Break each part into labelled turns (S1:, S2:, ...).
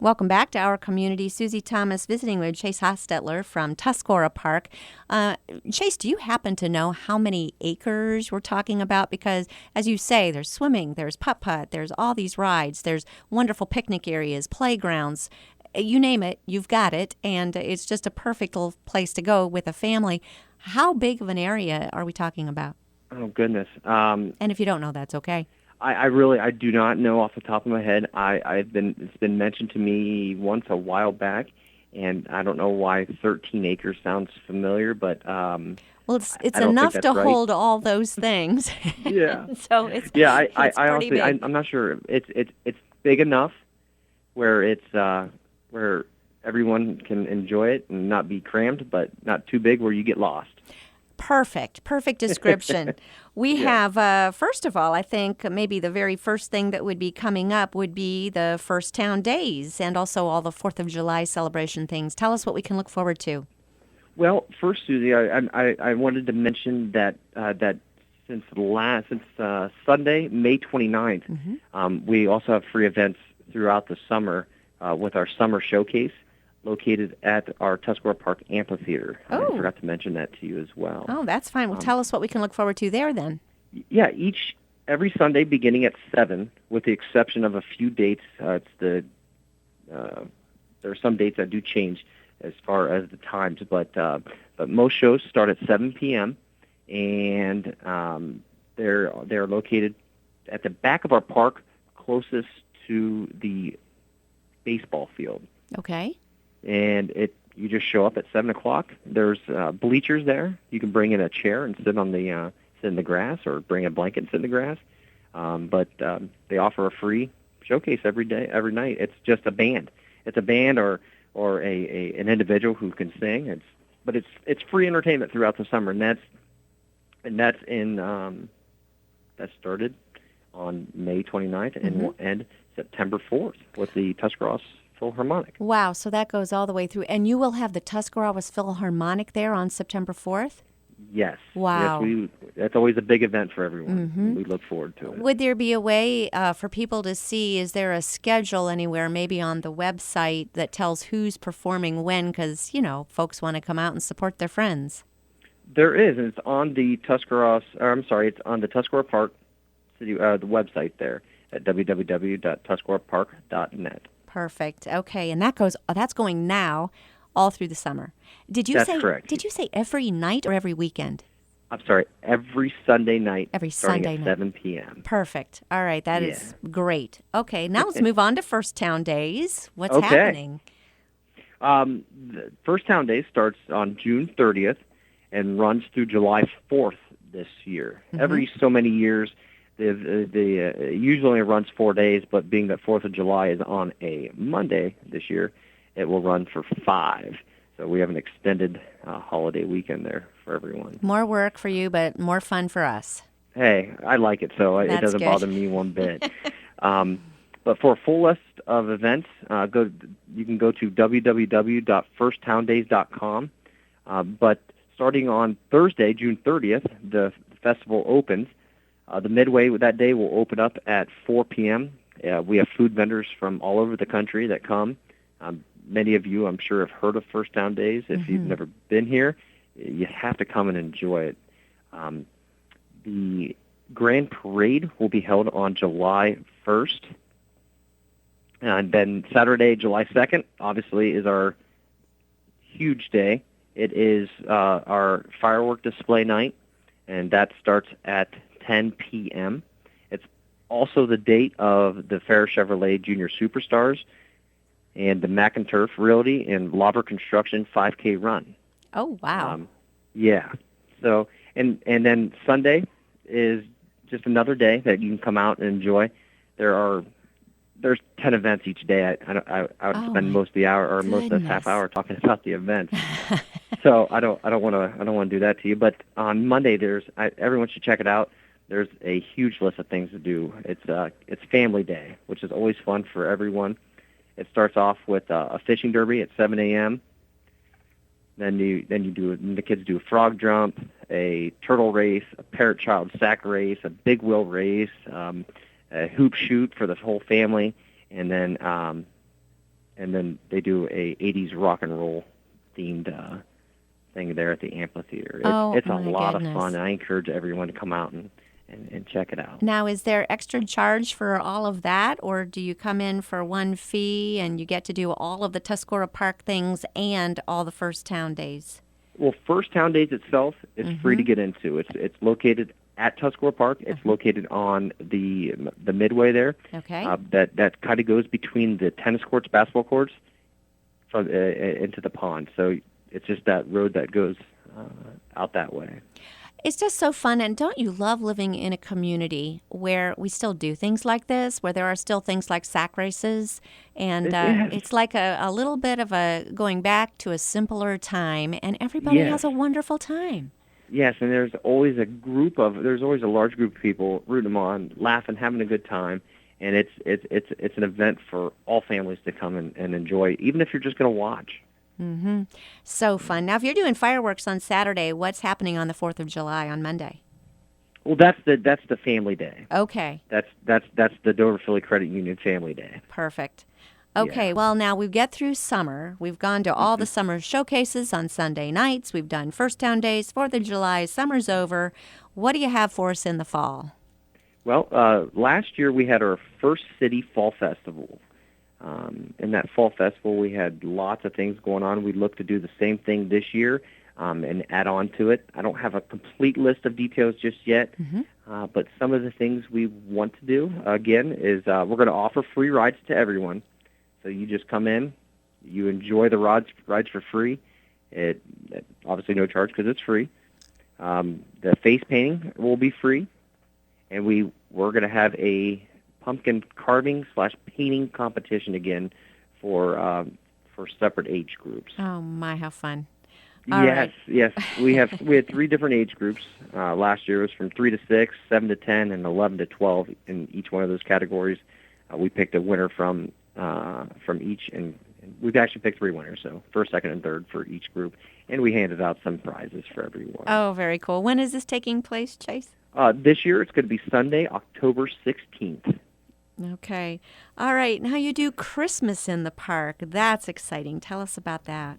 S1: Welcome back to our community. Susie Thomas visiting with Chase Hostetler from Tuscarora Park. Chase, do you happen to know how many acres we're talking about? Because, as you say, there's swimming, there's putt-putt, there's all these rides, there's wonderful picnic areas, playgrounds. You name it, you've got it, and it's just a perfect little place to go with a family. How big of an area are we talking about?
S2: Oh, goodness.
S1: And if you don't know, that's okay.
S2: I do not know off the top of my head. It's been mentioned to me once a while back, and I don't know why 13 acres sounds familiar, but
S1: well, it's
S2: I don't
S1: enough
S2: think
S1: to
S2: that's right.
S1: hold all those things.
S2: Yeah.
S1: So it's
S2: Yeah, I
S1: it's pretty
S2: honestly,
S1: big.
S2: I'm not sure. It's big enough where where everyone can enjoy it and not be crammed, but not too big where you get lost.
S1: Perfect description. We
S2: Yeah.
S1: have, first of all, I think maybe the very first thing that would be coming up would be the First Town Days and also all the 4th of July celebration things. Tell us what we can look forward to.
S2: Well, first, Susie, I wanted to mention that since Sunday, May 29th, we also have free events throughout the summer with our summer showcase located at our Tuscarora Park Amphitheater.
S1: Oh.
S2: I forgot to mention that to you as well.
S1: Oh, that's fine. Well, tell us what we can look forward to there then.
S2: Yeah, every Sunday beginning at 7, with the exception of a few dates. There are some dates that do change as far as the times, but most shows start at 7 p.m. and they're located at the back of our park, closest to the baseball field.
S1: Okay.
S2: And you just show up at 7 o'clock. There's bleachers there. You can bring in a chair and sit in the grass, or bring a blanket and sit in the grass. But they offer a free showcase every night. It's just a band. It's a band or an individual who can sing. It's free entertainment throughout the summer, and that started on May 29th and will end September 4th with the Tuscarawas Philharmonic.
S1: Wow, so that goes all the way through. And you will have the Tuscarawas Philharmonic there on September 4th?
S2: Yes.
S1: Wow.
S2: Yes, that's always a big event for everyone. We look forward to it.
S1: Would there be a way for people to see, is there a schedule anywhere, maybe on the website, that tells who's performing when? Because, folks want to come out and support their friends.
S2: There is, and it's on the it's on the Tuscarora Park City, the website there at www.tuscarorapark.net.
S1: Perfect. Okay, and that's going now all through the summer.
S2: That's correct.
S1: Did you say every night or every weekend?
S2: I'm sorry, every Sunday night starting
S1: Sunday
S2: at
S1: night.
S2: 7 p.m.
S1: Perfect. All right, that is great. Okay, now let's move on to First Town Days. What's
S2: Okay.
S1: happening?
S2: The First Town Day starts on June 30th and runs through July 4th this year. Every so many years, usually it runs 4 days, but being that 4th of July is on a Monday this year, it will run for 5. So we have an extended holiday weekend there for everyone.
S1: More work for you, but more fun for us.
S2: Hey, I like it, so it
S1: That's
S2: doesn't
S1: good.
S2: bother me one bit. But for a full list of events, you can go to www.firsttowndays.com. But starting on Thursday, June 30th, the festival opens. The Midway that day will open up at 4 p.m. We have food vendors from all over the country that come. Many of you, I'm sure, have heard of First Town Days. If you've never been here, you have to come and enjoy it. The Grand Parade will be held on July 1st. And then Saturday, July 2nd, obviously, is our huge day. It is our firework display night, and that starts at 10 p.m. It's also the date of the Ferris Chevrolet Junior Superstars and the McInturf Realty and Lauber Construction 5K Run.
S1: Oh, wow.
S2: Yeah. So, and then Sunday is just another day that you can come out and enjoy. There's 10 events each day. I would spend most of the hour or most of the half hour talking about the events. So I don't want to do that to you. But on Monday, everyone should check it out. There's a huge list of things to do. It's Family Day, which is always fun for everyone. It starts off with a fishing derby at 7 a.m. Then the kids do a frog jump, a turtle race, a parrot child sack race, a big wheel race, a hoop shoot for the whole family, and then and then they do a 80s rock and roll themed thing there at the amphitheater. It's a
S1: my
S2: lot
S1: goodness.
S2: of fun, and I encourage everyone to come out and check it out.
S1: Now, is there extra charge for all of that, or do you come in for one fee and you get to do all of the Tuscarora Park things and all the First Town Days?
S2: Well, First Town Days itself is free to get into. It's located at Tuscarora Park. It's located on the midway there.
S1: Okay.
S2: That kind of goes between the tennis courts, basketball courts, from into the pond. So it's just that road that goes out that way.
S1: It's just so fun. And don't you love living in a community where we still do things like this, where there are still things like sack races? And
S2: Yes.
S1: it's like a little bit of a going back to a simpler time, and everybody
S2: Yes.
S1: has a wonderful time.
S2: Yes, and there's always a large group of people rooting them on, laughing, having a good time, and it's an event for all families to come and enjoy, even if you're just going to watch.
S1: So fun. Now, if you're doing fireworks on Saturday, what's happening on the 4th of July on Monday?
S2: Well, that's the family day.
S1: Okay.
S2: That's the Dover Philly Credit Union Family Day.
S1: Perfect. Okay, well, now we get through summer. We've gone to all the summer showcases on Sunday nights. We've done First Town Days, 4th of July. Summer's over. What do you have for us in the fall?
S2: Well, last year we had our first city fall festival. In that fall festival, we had lots of things going on. We look to do the same thing this year and add on to it. I don't have a complete list of details just yet, but some of the things we want to do, again, is we're going to offer free rides to everyone. So you just come in, you enjoy the rides for free. It obviously no charge because it's free. The face painting will be free, and we're going to have a pumpkin carving / painting competition again for separate age groups.
S1: Oh my, how fun! All right.
S2: Yes. We had 3 different age groups. Last year it was from 3 to 6, 7 to 10, and 11 to 12 in each one of those categories. We picked a winner from each, and we've actually picked 3 winners, so first, second, and third for each group, and we handed out some prizes for everyone.
S1: Oh, very cool. When is this taking place, Chase?
S2: This year it's going to be Sunday, October 16th.
S1: Okay. All right. Now you do Christmas in the park. That's exciting. Tell us about that.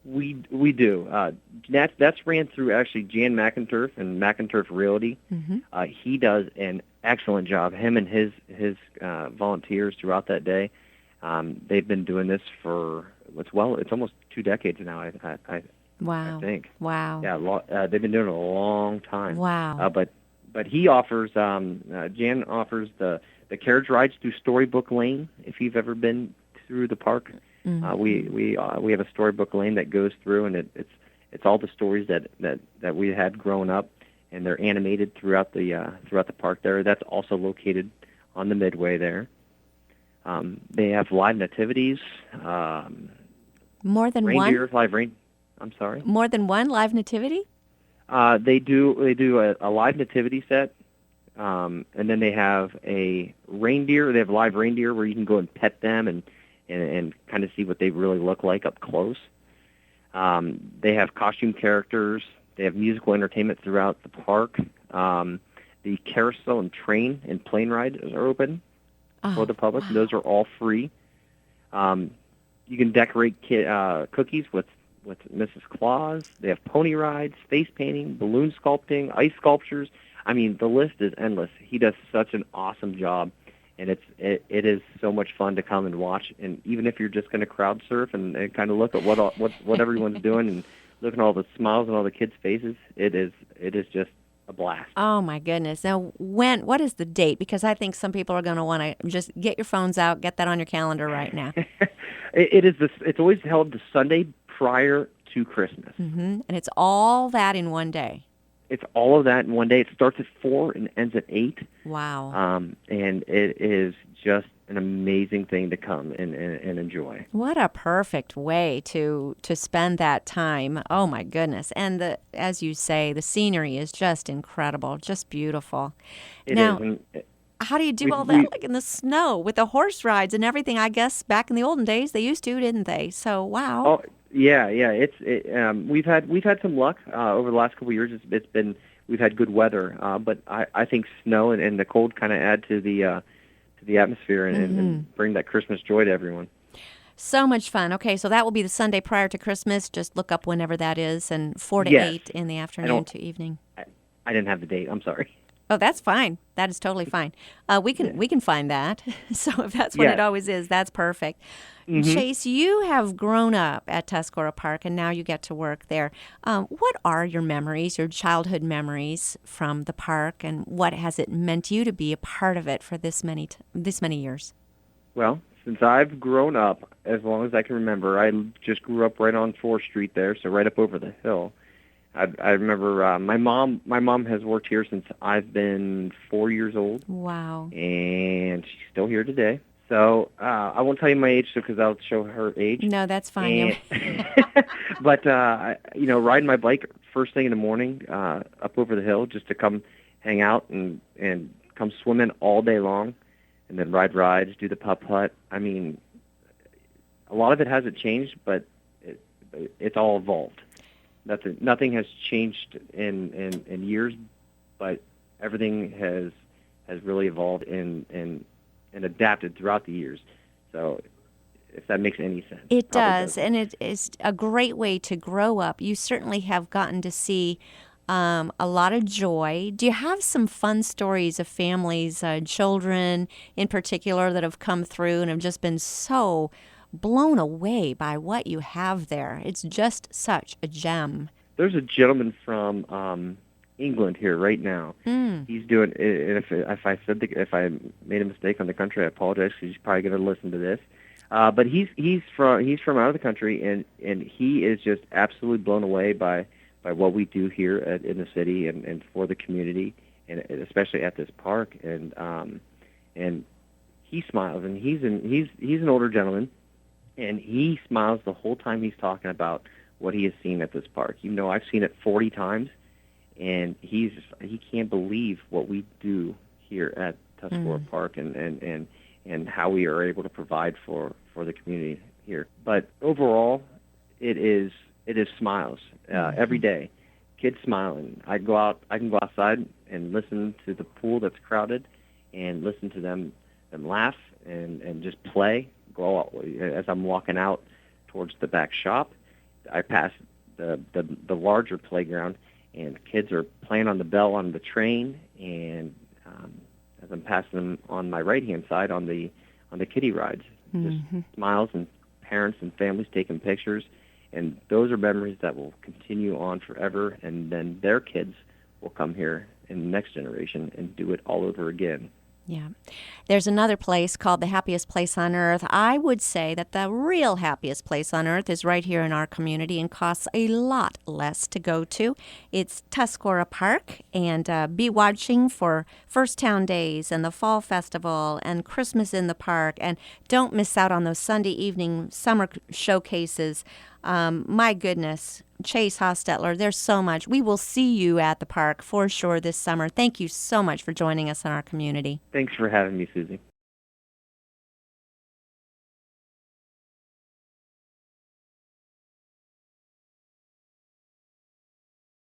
S2: We do. That's ran through actually Jan McInturf and McInturf Realty. He does an excellent job. Him and his volunteers throughout that day. They've been doing this for it's almost 2 decades now. I
S1: Wow.
S2: think.
S1: Wow.
S2: Yeah, they've been doing it a long time.
S1: Wow.
S2: But he offers Jan offers the carriage rides through Storybook Lane. If you've ever been through the park, we have a Storybook Lane that goes through, and it's all the stories that we had growing up, and they're animated throughout the park there. That's also located on the midway there. They have live nativities.
S1: More than
S2: reindeer,
S1: one?
S2: live rain. I'm sorry.
S1: More than one live nativity?
S2: They do a live nativity set, and then they have a reindeer. They have live reindeer where you can go and pet them and kind of see what they really look like up close. They have costume characters. They have musical entertainment throughout the park. The carousel and train and plane rides are open for the public.
S1: Wow.
S2: Those are all free. You can decorate cookies with Mrs. Claus. They have pony rides, face painting, balloon sculpting, ice sculptures. I mean, the list is endless. He does such an awesome job, and it is so much fun to come and watch. And even if you're just going to crowd surf and kind of look at what everyone's doing and look at all the smiles on all the kids' faces, it is just a blast.
S1: Oh my goodness. Now, what is the date? Because I think some people are going to want to just get your phones out, get that on your calendar right now.
S2: It's always held the Sunday prior to Christmas.
S1: And it's all that in one day.
S2: It's all of that in one day. It starts at 4 and ends at 8.
S1: Wow.
S2: And it is just an amazing thing to come and enjoy.
S1: What a perfect way to spend that time. Oh my goodness. And as you say, the scenery is just incredible, just beautiful.
S2: It
S1: now,
S2: is.
S1: how do you do all that like in the snow with the horse rides and everything? I guess back in the olden days they used to, didn't they? So wow.
S2: Oh yeah. We've had some luck over the last couple of years. We've had good weather, but I think snow and the cold kind of add to the atmosphere and bring that Christmas joy to everyone.
S1: So much fun. Okay, so that will be the Sunday prior to Christmas. Just look up whenever that is, and 4 to
S2: Yes.
S1: 8 in the
S2: I
S1: afternoon
S2: don't.
S1: to evening.
S2: I didn't have the date. I'm sorry.
S1: Oh, that's fine. That is totally fine. We can
S2: Yeah.
S1: we can find that. So if that's when it
S2: Yes.
S1: always is, that's perfect.
S2: Hmm.
S1: Chase, you have grown up at Tuscarora Park, and now you get to work there. What are your memories, your childhood memories from the park, and what has it meant to you to be a part of it for this many years?
S2: Well, since I've grown up, as long as I can remember, I just grew up right on 4th Street there, so right up over the hill. I remember my mom. My mom has worked here since I've been 4 years old,
S1: Wow.
S2: and she's still here today. So I won't tell you my age, because I'll show her age.
S1: No, that's fine.
S2: And but riding my bike first thing in the morning up over the hill just to come hang out and come swimming all day long, and then ride rides, do the putt putt. I mean, a lot of it hasn't changed, but it's all evolved. Nothing has changed in years, but everything has really evolved and adapted throughout the years. So if that makes any sense.
S1: It
S2: Probably
S1: does,
S2: doesn't.
S1: and it is a great way to grow up. You certainly have gotten to see a lot of joy. Do you have some fun stories of families, children in particular, that have come through and have just been so blown away by what you have there? It's just such a gem.
S2: There's a gentleman from England here right now.
S1: Mm.
S2: He's doing. And if I made a mistake on the country, I apologize, 'cause he's probably going to listen to this. But he's from out of the country, and he is just absolutely blown away by what we do here in the city and for the community, and especially at this park. And he smiles, and he's an older gentleman, and he smiles the whole time he's talking about what he has seen at this park. I've seen it 40 times, and he can't believe what we do here at Tuscarora Park, and how we are able to provide for the community here. But overall, it is smiles every day. Kids smiling. I can go outside and listen to the pool that's crowded, and listen to them laugh and just play. Go out, as I'm walking out towards the back shop, I pass the larger playground, and kids are playing on the bell on the train, and as I'm passing them on my right hand side on the kiddie rides, just smiles, and parents and families taking pictures, and those are memories that will continue on forever, and then their kids will come here in the next generation and do it all over again.
S1: Yeah. There's another place called the happiest place on earth. I would say that the real happiest place on earth is right here in our community and costs a lot less to go to. It's Tuscarora Park, and be watching for First Town Days and the Fall Festival and Christmas in the Park. And don't miss out on those Sunday evening summer showcases. My goodness, Chase Hostetler, there's so much. We will see you at the park for sure this summer. Thank you so much for joining us in our community.
S2: Thanks for having me, Susie.